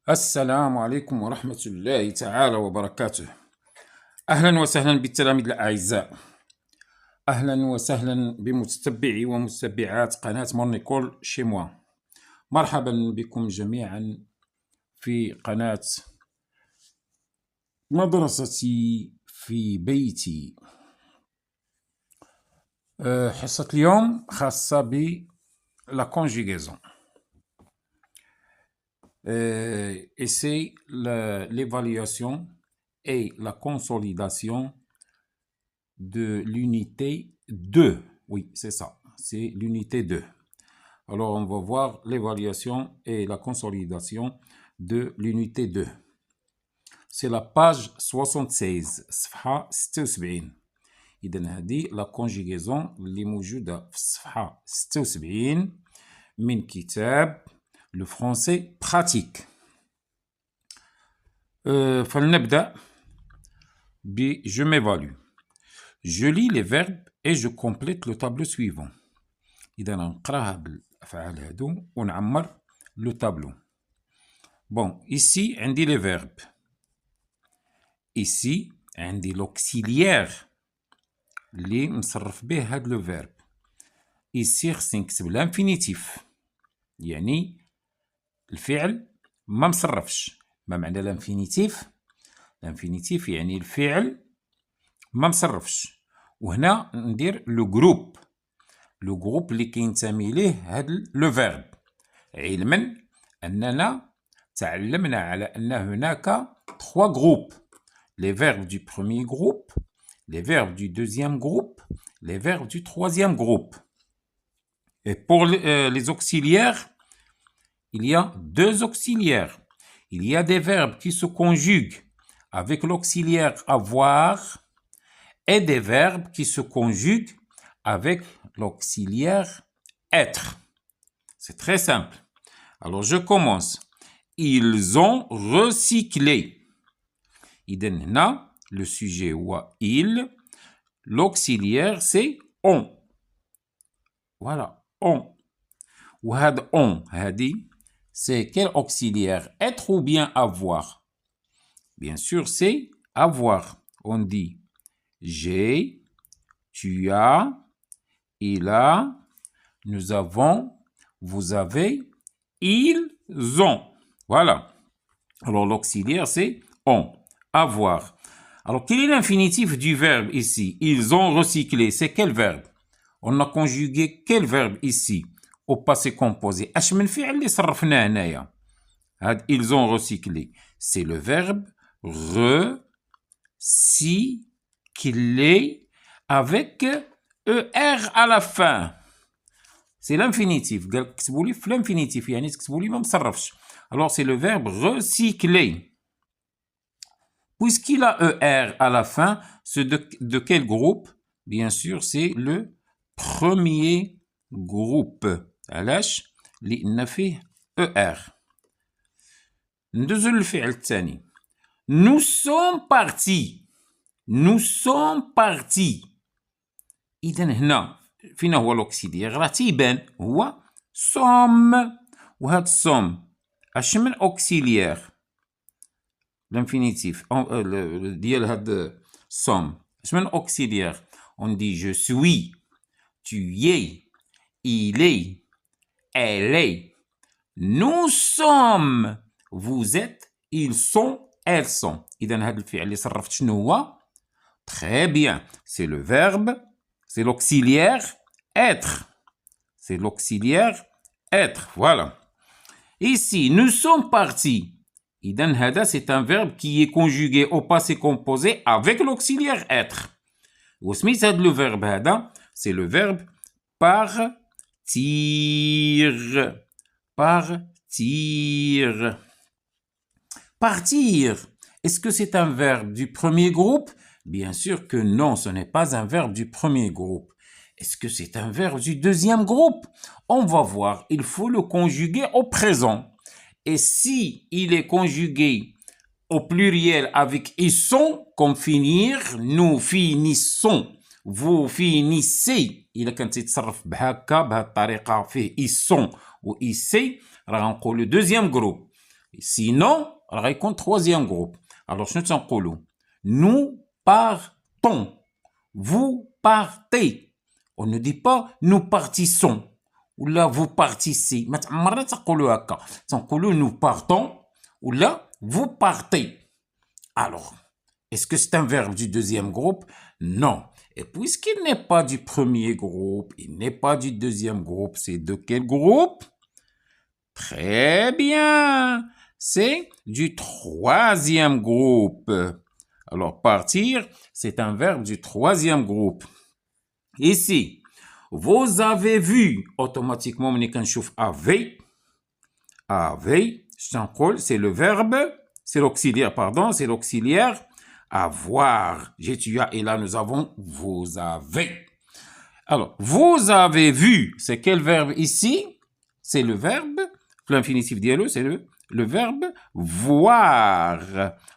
السلام عليكم ورحمة الله تعالى وبركاته. أهلا وسهلا بالتلاميذ الأعزاء، أهلا وسهلا بمتتبعي ومتتبعات قناة مونيكول شي موا. مرحبا بكم جميعا في قناة مدرستي في بيتي. حصة اليوم خاصة ب la conjugaison. Et c'est l'évaluation et la consolidation de l'unité 2. Oui, c'est ça, c'est l'unité 2. Alors, on va voir l'évaluation et la consolidation de l'unité 2. C'est la page 76, صفحة 76. إذن هذه la conjugaison اللي موجودة في الصفحة 76 من كتاب le français pratique. فلنبدأ ب je m'évalue. Je lis les verbes et je complète le tableau suivant. إذا نقراها بالأفعال هادو ونعمر le tableau. Bon, ici عندي les verbes. Ici عندي l'auxiliaire اللي نصرف به هاد le verbe. Ici خصني نكتب l'infinitif، يعني الفعل ما مصرفش. ما معنى الانفينيتيف؟ الانفينيتيف يعني الفعل ما مصرفش. وهنا ندير لو جروب اللي كينتمي ليه هاد لو فيرب، علما اننا تعلمنا على ان هناك 3 groupes: les verbes du premier groupe, les verbes du deuxième groupe, les verbes du troisième groupe. Et pour les auxiliaires, il y a 2 auxiliaires. Il y a des verbes qui se conjuguent avec l'auxiliaire avoir et des verbes qui se conjuguent avec l'auxiliaire être. C'est très simple. Alors, je commence. Ils ont recyclé. إذن هنا le sujet هو il, l'auxiliaire c'est on. Voilà, on. وهذا on هذه c'est quel auxiliaire? Être ou bien avoir? Bien sûr, c'est avoir. On dit j'ai, tu as, il a, nous avons, vous avez, ils ont. Voilà. Alors, l'auxiliaire, c'est on. Avoir. Alors, quel est l'infinitif du verbe ici? Ils ont recyclé. C'est quel verbe? On a conjugué quel verbe ici? Au passé composé. اش من فعل اللي صرفناه هنايا؟ هاد ils ont recyclé. C'est le verbe recycler avec ER à la fin. C'est l'infinitif. قال لك كتبوا لي في l'infinitif، يعني تكتبوا لي ما مصرفش. Alors c'est le verbe recycler. Puisqu'il a ER à la fin, c'est de quel groupe? Bien sûr, c'est le premier groupe. علاش؟ لأن فيه ER. ندوزو للفعل الثاني. Nous sommes partis. Nous sommes partis. إذن هنا فين هو الأوكسيليير؟ راه تيبان هو sommes. وهاد sommes اش من أوكسيليير؟ l'infinitif ديال هاد sommes اش من أوكسيليير؟ on dit je suis, tu es, il est, elle est, nous sommes, vous êtes, ils sont, elles sont. إذن هذا الفعل اللي صرفت شنو هو؟ Très bien, c'est le verbe, c'est l'auxiliaire être. C'est l'auxiliaire être, voilà. Ici, nous sommes partis. إذن هذا c'est un verbe qui est conjugué au passé composé avec l'auxiliaire être. وسميت هذا le verbe هذا c'est le verbe partir. Partir. Partir. Est-ce que c'est un verbe du premier groupe? Bien sûr que non, ce n'est pas un verbe du premier groupe. Est-ce que c'est un verbe du deuxième groupe? On va voir, il faut le conjuguer au présent. Et si il est conjugué au pluriel avec ils sont, comme finir, nous finissons, vous finissez. إلا كان تيتصرف بهكا بهاد الطريقة فيه ils sont و ici راه غنقولو deuxième groupe. Sinon, غادي يكون troisième groupe. Alors, شنو تنقولوا؟ Nous partons. Vous partez. On ne dit pas nous partissons. Ou là, vous partissez. ما عمرنا تنقولوا هكا. تنقولوا nous partons. Ou là, vous partez. Alors, est-ce que c'est un verbe du deuxième groupe? Non. Et puisqu'il n'est pas du premier groupe, il n'est pas du deuxième groupe, c'est de quel groupe? Très bien. C'est du troisième groupe. Alors, partir, c'est un verbe du troisième groupe. Ici, vous avez vu, automatiquement, on كنشوف avez. Avez, c'est le verbe, c'est l'auxiliaire, pardon, c'est l'auxiliaire avoir. J'ai, tu as, et là, nous avons vous avez. Alors, vous avez vu, c'est quel verbe ici? C'est le verbe, l'infinitif dialo, c'est le verbe voir.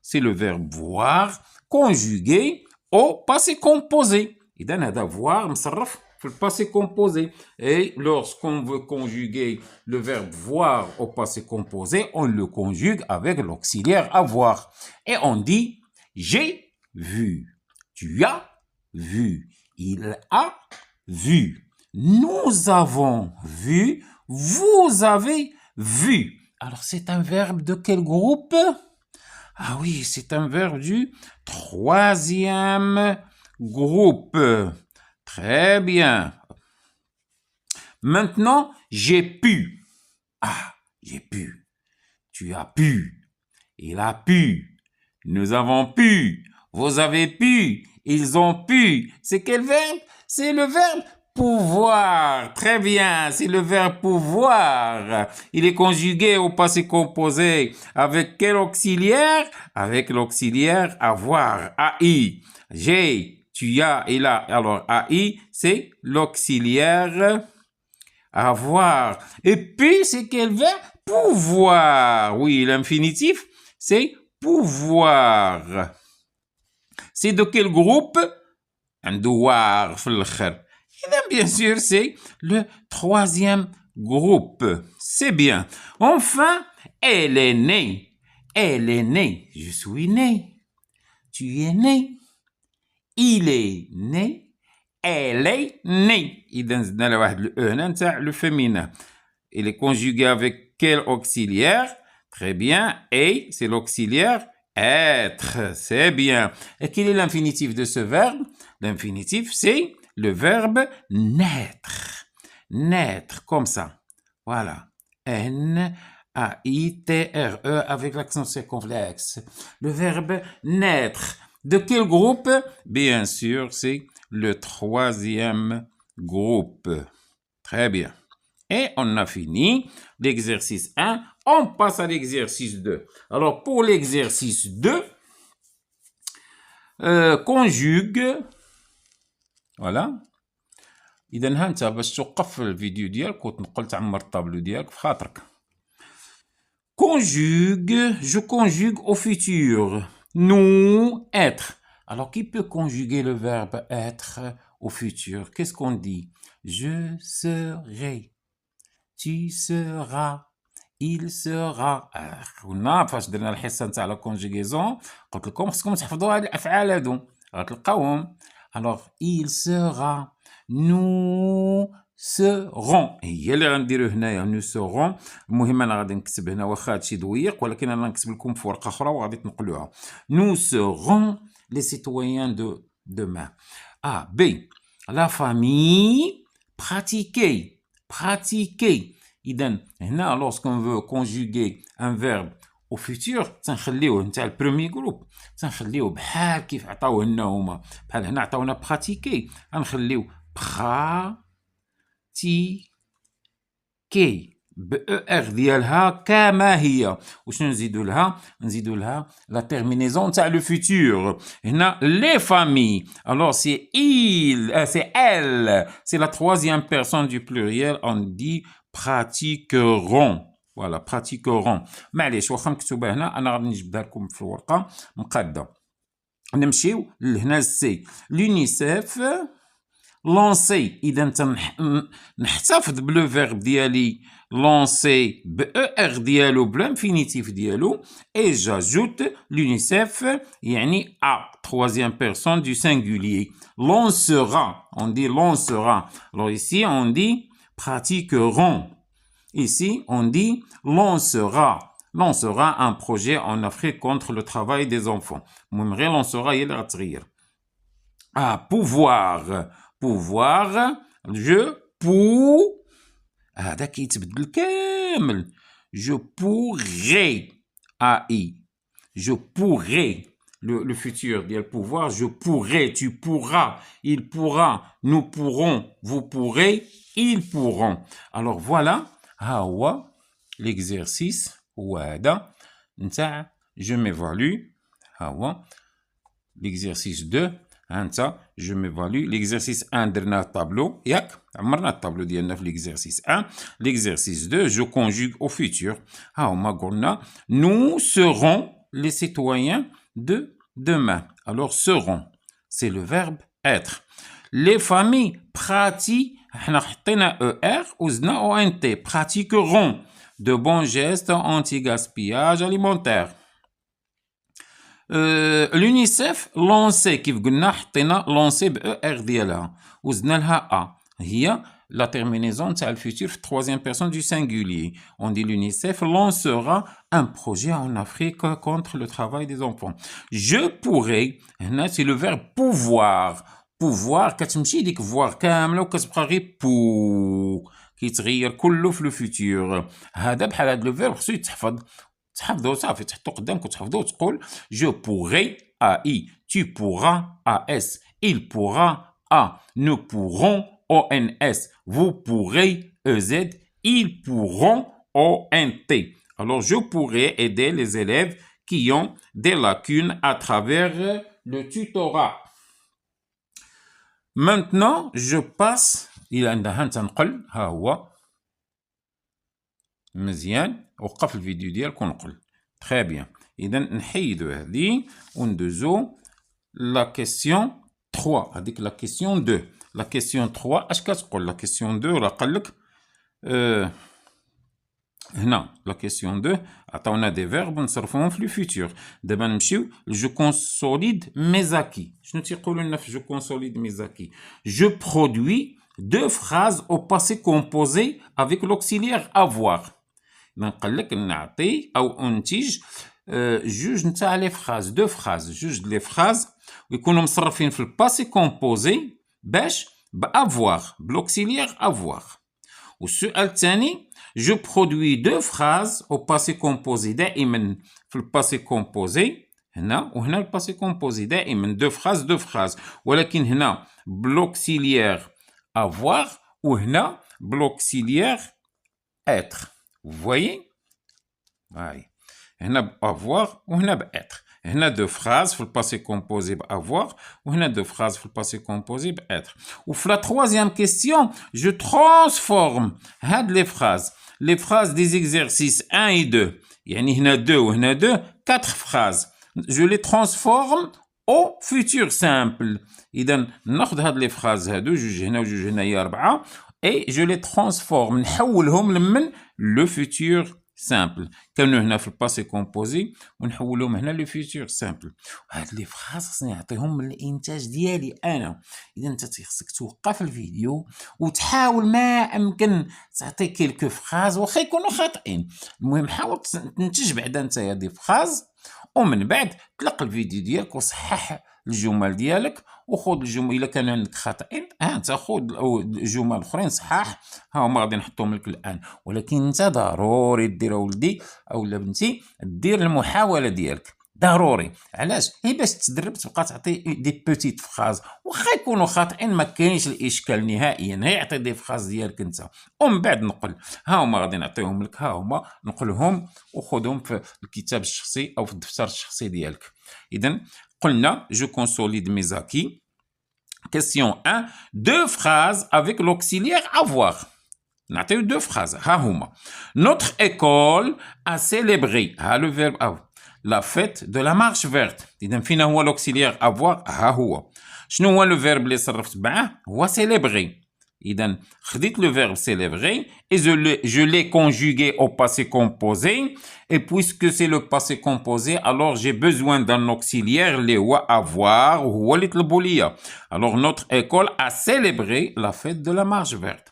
C'est le verbe voir conjugué au passé composé. Et dans le voir, مصرف في le passé composé. Et lorsqu'on veut conjuguer le verbe voir au passé composé, on le conjugue avec l'auxiliaire avoir. Et on dit j'ai vu, tu as vu, il a vu, nous avons vu, vous avez vu. Alors, c'est un verbe de quel groupe? Ah oui, c'est un verbe du troisième groupe. Très bien. Maintenant, j'ai pu. Ah, j'ai pu. Tu as pu. Il a pu. Nous avons pu. Vous avez pu. Ils ont pu. C'est quel verbe? C'est le verbe pouvoir. Très bien, c'est le verbe pouvoir. Il est conjugué au passé composé. Avec quel auxiliaire? Avec l'auxiliaire avoir. AI. J'ai, tu as, il a. Alors, AI, c'est l'auxiliaire avoir. Et puis, c'est quel verbe? Pouvoir. Oui, l'infinitif, c'est pouvoir. C'est de quel groupe? Ndouar, bien sûr, c'est le troisième groupe. C'est bien. Enfin, elle est née. Elle est née. Je suis né. Tu es né. Il est né. Elle est née. Le féminin. Il est conjugué avec quel auxiliaire? Très bien. Et, c'est l'auxiliaire être. C'est bien. Et quel est l'infinitif de ce verbe? L'infinitif, c'est le verbe naître. Naître, comme ça. Voilà. N-A-I-T-R-E avec l'accent circonflexe. Le verbe naître. De quel groupe? Bien sûr, c'est le troisième groupe. Très bien. Et on a fini l'exercice 1. On passe à l'exercice 2. Alors, pour l'exercice 2, conjugue. Voilà. إذا ها أنت باش توقف الفيديو ديالك وتنقل تعمر الطابلو ديالك في خاطرك. Conjugue, je conjugue au futur. Nous, être. Alors, qui peut conjuguer le verbe être au futur? Qu'est-ce qu'on dit? Je serai. Tu seras. Il sera. قلنا فاش درنا الحصة نتاع لا كونجيغيزون قلت لكم خصكم تحفظوا هاد الأفعال هادو غتلقاوهم. Alors, il sera. Nous serons. هي اللي غنديرو هنايا nous serons. المهم انا غادي نكتب هنا واخا هادشي دويق ولكن انا نكتب لكم في ورقة أخرى وغادي تنقلوها. Nous serons les citoyens de demain. A. B. La famille. Pratiquer. Pratiquer. إذا هنا lorsqu'on veut conjuguer un verbe au futur تنخليوه نتاع البروميي جروب تنخليوه بحال كيف عطاوه لنا هما بحال هنا عطاونا براتيكي غنخليو براتيكي ب ار ديالها كما هي. وشنو نزيدو لها؟ نزيدو لها لا تيرمينيزون تاع لو فيتور. هنا لي فامي. alors c'est il, c'est elle, c'est la troisième personne du pluriel. On dit pratiqueront. Voilà, pratiqueront. معليش واخا مكتوبه هنا انا غادي نجبدها لكم في الورقه مقاده. نمشيو لهنا السي. l'UNICEF lancer إذا نحتفظ بلو فيرب ديالي lancer ب ER ديالو بلانفينيتيف ديالو et j'ajoute l'UNICEF يعني à troisième personne du singulier. Lancera, on dit lancera. Alors ici on dit pratiqueront. Ici on dit lancera un projet en Afrique contre le travail des enfants. المهم غير lancera هي اللي غتغير. pouvoir je pour هذا كيتبدل كامل. je pourrais AI je pourrais le futur ديال pouvoir je pourrais tu pourras il pourra nous pourrons vous pourrez ils pourront. alors voilà ها هو l'exercice هو هذا نتاع je m'évalue. ها هو l'exercice 2 هانتا je m'évalue. l'exercice 1 درنا الطابلو ياك عمرنا الطابلو ديالنا في l'exercice 1. l'exercice 2 je conjugue au futur. ها هما قلنا nous serons les citoyens de demain. alors seront c'est le verbe être. les familles pratiquent حنا حطينا ER وزدنا ONT pratiqueront de bons gestes anti-gaspillage alimentaire. l'UNICEF lancé كيف قلنا حطينا lancé ب ER ديالها وزدنا لها A هي la terminaison تاع الفيتور في troisième personne du singulier. on dit l'UNICEF lancera un projet en Afrique contre le travail des enfants. je pourrais هنا c'est le verbe pouvoir كتمشي ديك voir كامله وكتبقى غير بو كيتغير كله في لو فيتور. هذا بحال هذا لو فيرب خصو يتحفظ تحفظو صافي تحطو قدامك وتحفظو وتقول je pourrais AI tu pourras AS il pourra A nous pourrons ONS vous pourrez EZ ils pourront ONT. alors je pourrais aider les élèves qui ont des lacunes à travers le tutorat. maintenant je passe إلى عندها تنقل. ها هو مزيان وقف الفيديو ديالك ونقل très bien. إذا نحيدو هذه وندوزو لا كيسيون 3 هذيك لا كيسيون 2. لا كيسيون 3 اش كتقول لا كيسيون 2 راه قال لك هنا لا كيسيون 2 عطاونا دي فيرب نصرفوهم في لو فيتور. دابا نمشيو جو كونسوليد ميزاكي. شنو تيقولوا لنا في جو كونسوليد ميزاكي؟ جو برودوي دو فراز او باسي كومبوزي افيك لوكسيليير افوار. قال لك نعطي او انتج جوج نتاع لي فراز دو فراز جوج لي فراز ويكونوا مصرفين في الباسي كومبوزي باش بافوار بلوكسيليير افوار. والسؤال الثاني جو برودوي دو فراز او باسي كومبوزي دائما في الباسي كومبوزي هنا وهنا الباسي كومبوزي دائما دو فراز ولكن هنا بلوكسيليير افوار وهنا بلوكسيليير être. vous voyez هاي هنا بافوار وهنا بêtre. هنا دو فراز في الباسي كومبوزي بافوار وهنا دو فراز في الباسي كومبوزي بêtre. وفي لا troisième question je transforme هاد لي فراز دي exercices 1 et 2 يعني هنا 2 وهنا 2 4 phrases je les transforme au futur simple. إذا ناخذ هاد لي فراز هادو جوج هنا وجوج هنايا 4 et je les transforme نحولهم لمن le futur simple. كانوا هنا في الباسي كومبوزي ونحولهم هنا لو فيتور سامبل. وهاد لي فراز خصني نعطيهم من الانتاج ديالي انا. اذا انت خصك توقف الفيديو وتحاول ما امكن تعطي كيلكو فراز واخا يكونوا خاطئين. المهم حاول تنتج بعدا انت هاد فراز ومن بعد تلقى الفيديو ديالك وصحح الجمل ديالك وخذ الجمل الا كان عندك خاطئين انت خذ الجمل اخرين صحاح ها هما غادي نحطهم لك الان. ولكن انت ضروري دير ولدي اولا بنتي دير المحاوله ديالك ضروري. علاش؟ هي باش تدرب تبقى تعطي دي بوتيت فراز واخا يكونوا خاطئين ما كاينش الاشكال نهائيا. هي عطي دي فراز ديالك انت ومن بعد نقل. ها هما غادي نعطيهم لك ها هما نقلهم وخذهم في الكتاب الشخصي او في الدفتر الشخصي ديالك. اذا قلنا je consolide mes acquis. Question 1. Deux phrases avec l'auxiliaire avoir. نعطيو deux phrases. ها هما. Notre école a célébré. ها le verbe avoir. la fête de la marche verte. إذا فينا هو l'auxiliaire avoir؟ ها هو. شنو هو le verbe اللي صرفت معاه؟ هو célébrer. إذا خديت le verbe célébrer et je l'ai conjugué au passé composé. Et puisque c'est le passé composé, alors j'ai besoin d'un auxiliaire اللي هو avoir وهو اللي طلبوا ليا. Alors notre école a célébré la fête de la marche verte.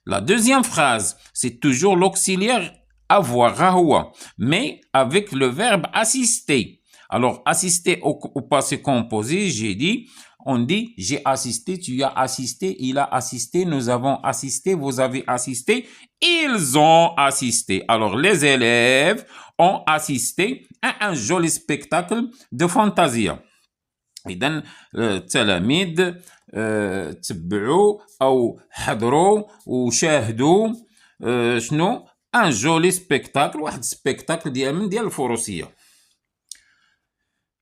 La deuxième phrase, c'est toujours l'auxiliaire avoir, ها هو, mais avec le verbe assister. Alors assister au passé composé, j'ai dit, on dit j'ai assisté, tu as assisté, il a assisté, nous avons assisté, vous avez assisté, ils ont assisté. Alors les élèves ont assisté à un joli spectacle de fantasia. إذن التلاميذ تبعوا أو حضروا وشاهدوا شنو ان جولي سبيكتاكل، واحد سبيكتاكل ديال الفروسية.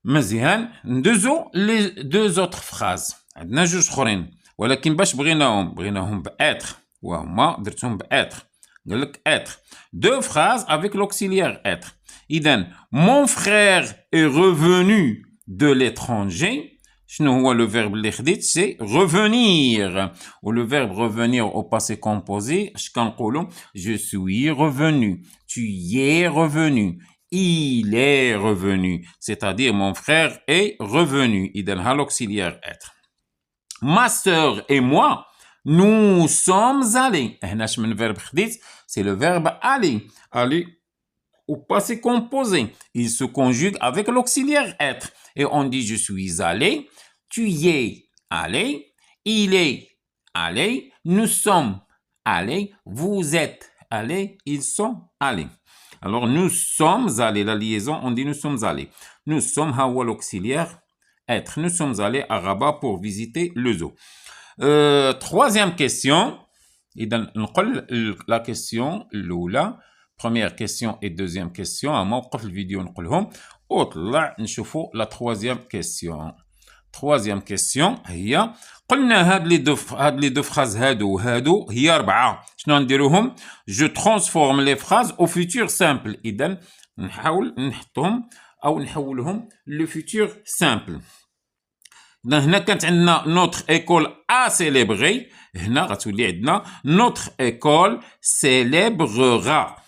مزيان، ندوزو لي دو زوتر فراز. عندنا جوج اخرين ولكن باش بغيناهم باتر وهما درتهم باتر. قال لك اتر دو فراز افيك لوكسيليير اتر. اذا مون فرير est revenu de l'étranger. شنو هو لو فيرب اللي خديت؟ سي revenir. و لو فيرب revenir au passé composé اش كنقولوا؟ je suis revenu, tu y es revenu, il est revenu, c'est-à-dire mon frère est revenu. إذا ها l'auxiliaire être. Ma sœur et moi, nous sommes allés. هنا اش من فيرب خديت؟ c'est le verbe aller. aller au passé composé. Il se conjugue avec l'auxiliaire être. Et on dit je suis allé, tu y es allé, il est allé, nous sommes allés, vous êtes allés, ils sont allés. Alors nous sommes allés, la liaison, on dit nous sommes allés. Nous sommes hawa l'auxiliaire être. Nous sommes allés à Rabat pour visiter le zoo. Troisième question. La question الأولى. Première question et deuxième question. أما وقف الفيديو نقولهم وطلع نشوفوا la troisième question. Troisième question هي قلنا هاد لي دو فراز هادو هي 4. شنو نديروهم؟ je transforme les phrases au futur simple. إذا نحاول نحطهم أو نحولهم le futur simple. هنا كانت عندنا notre école a célébré. هنا غتولي عندنا notre école célébrera.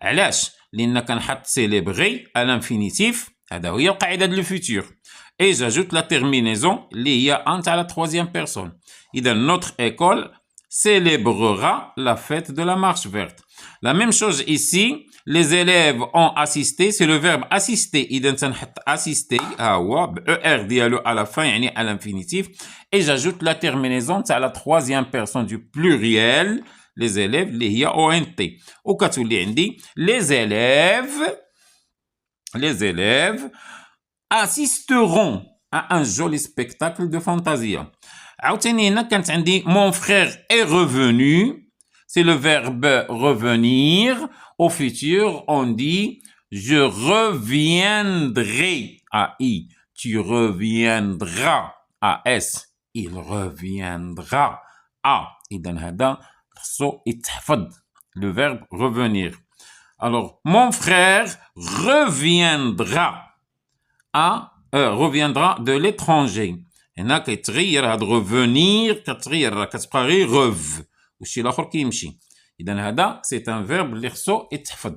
علاش؟ لأن كنحط célébrer à l'infinitif. هذا هي القاعدة ديال الفيتور. Et j'ajoute la terminaison اللي هي ant à la troisième personne. إذا notre école célébrera la fête de la marche verte. La même chose ici, les élèves ont assisté, c'est le verbe assister. إذا تنحط assister ها هو ب ER ديالو à la fin يعني à l'infinitif. Et j'ajoute la terminaison à la troisième personne du pluriel. Les élèves اللي هي ONT. وكتولي عندي les élèves assisteront à un joli spectacle de fantasia. عاوتاني هنا كانت عندي mon frère est revenu, c'est le verbe revenir. Au futur on dit je reviendrai à I, tu reviendras à S, il reviendra à. إذا هذا خصو يتحفظ le verbe revenir. Alors mon frère reviendra de l'étranger. هنا كيتغير هاد revenir كتغير كتبقى غير rev والشي الاخر كيمشي. اذا هذا سي ان فيرب اللي خصو يتحفظ.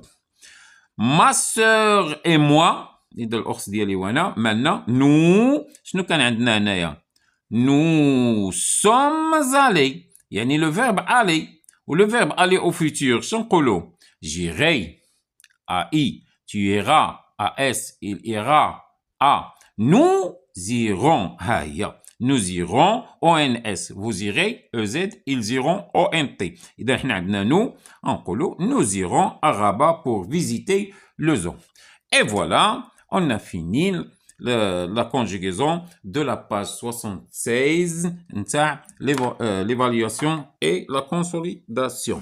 ما سور اي موا، اذا الاخت ديالي وانا مالنا نو. شنو كان عندنا هنايا؟ نو سومز الي، يعني لو فيرب الي. ولو فيرب الي او فيتور شنو نقولوا؟ جيري ا اي، tu iras à S, il ira à. Nous irons. Nous irons ONS. Vous irez EZ, ils iront ONT. إذا احنا عندنا nous, نقولوا nous irons à Rabat pour visiter le zoo. Et voilà, on a fini la conjugaison de la page 76 نتاع l'évaluation et la consolidation.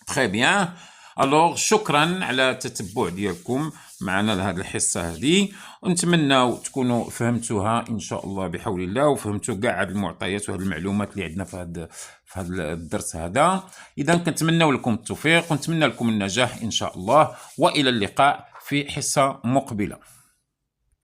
Très bien. Alors شكرا على التتبع ديالكم معنا لهذه الحصه هذه، ونتمنى تكونوا فهمتوها ان شاء الله بحول الله، وفهمتوا كاع هذه المعطيات وهذه المعلومات اللي عندنا في هذا الدرس هذا. اذا كنتمنى لكم التوفيق ونتمنى لكم النجاح ان شاء الله، والى اللقاء في حصة مقبلة.